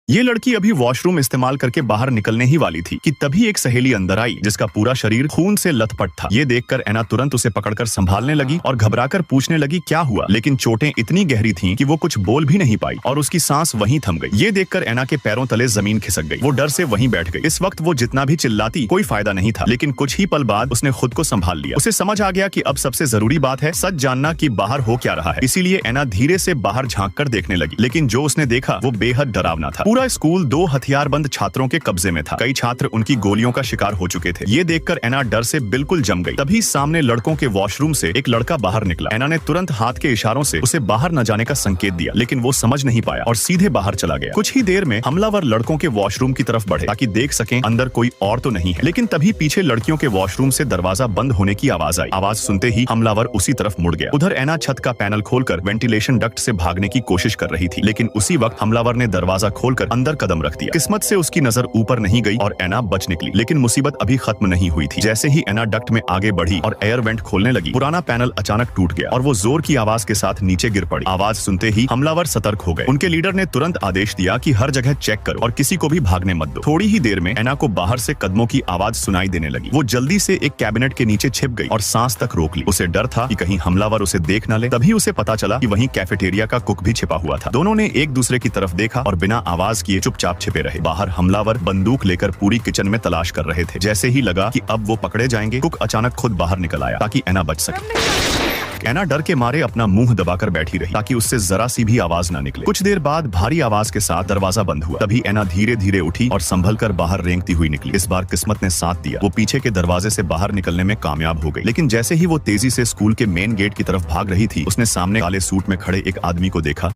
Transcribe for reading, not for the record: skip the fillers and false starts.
ये लड़की अभी वॉशरूम इस्तेमाल करके बाहर निकलने ही वाली थी कि तभी एक सहेली अंदर आई जिसका पूरा शरीर खून से लथपथ था। ये देखकर एना तुरंत उसे पकड़कर संभालने लगी और घबराकर पूछने लगी क्या हुआ, लेकिन चोटें इतनी गहरी थीं कि वो कुछ बोल भी नहीं पाई और उसकी सांस वहीं थम गई। ये देखकर एना के पैरों तले जमीन खिसक गई। वो डर से वहीं बैठ गई। इस वक्त वो जितना भी चिल्लाती कोई फायदा नहीं था, लेकिन कुछ ही पल बाद उसने खुद को संभाल लिया। उसे समझ आ गया कि अब सबसे जरूरी बात है सच जानना कि बाहर हो क्या रहा है। इसीलिए एना धीरे से बाहर झांक कर देखने लगी, लेकिन जो उसने देखा वो बेहद डरावना था। पूरा स्कूल दो हथियारबंद छात्रों के कब्जे में था। कई छात्र उनकी गोलियों का शिकार हो चुके थे। ये देखकर एना डर से बिल्कुल जम गई। तभी सामने लड़कों के वॉशरूम से एक लड़का बाहर निकला। एना ने तुरंत हाथ के इशारों से उसे बाहर न जाने का संकेत दिया, लेकिन वो समझ नहीं पाया और सीधे बाहर चला गया। कुछ ही देर में हमलावर लड़कों के वॉशरूम की तरफ बढ़े ताकि देख सकें अंदर कोई और तो नहीं है, लेकिन तभी पीछे लड़कियों के वॉशरूम से दरवाजा बंद होने की आवाज आई। आवाज सुनते ही हमलावर उसी तरफ मुड़ गया। उधर एना छत का पैनल खोलकर वेंटिलेशन डक्ट से भागने की कोशिश कर रही थी, लेकिन उसी वक्त हमलावर ने दरवाजा खोलकर अंदर कदम रख दिया। किस्मत से उसकी नजर ऊपर नहीं गई और एना बच निकली, लेकिन मुसीबत अभी खत्म नहीं हुई थी। जैसे ही एना डक्ट में आगे बढ़ी और एयर वेंट खोलने लगी, पुराना पैनल अचानक टूट गया और वो जोर की आवाज के साथ नीचे गिर पड़ी। आवाज सुनते ही हमलावर सतर्क हो गए। उनके लीडर ने तुरंत आदेश दिया कि हर जगह चेक करो और किसी को भी भागने मत दो। थोड़ी ही देर में एना को बाहर से कदमों की आवाज सुनाई देने लगी। वो जल्दी से एक कैबिनेट के नीचे छिप गई और सांस तक रोक ली। उसे डर था कि कहीं हमलावर उसे देख न ले। तभी उसे पता चला कि वहीं कैफेटेरिया का कुक भी छिपा हुआ था। दोनों ने एक दूसरे की तरफ देखा और बिना आवाज किए चुपचाप छिपे रहे। बाहर हमलावर बंदूक लेकर पूरी किचन में तलाश कर रहे थे। जैसे ही लगा कि अब वो पकड़े जाएंगे, कुक अचानक खुद बाहर निकल आया ताकि एना बच सके। एना डर के मारे अपना मुंह दबाकर बैठी रही ताकि उससे जरा सी भी आवाज ना निकले। कुछ देर बाद भारी आवाज के साथ दरवाजा बंद हुआ। तभी एना धीरे धीरे उठी और संभल कर बाहर रेंगती हुई निकली। इस बार किस्मत ने साथ दिया। वो पीछे के दरवाजे से बाहर निकलने में कामयाब हो गई, लेकिन जैसे ही वो तेजी से स्कूल के मेन गेट की तरफ भाग रही थी, उसने सामने काले सूट में खड़े एक आदमी को देखा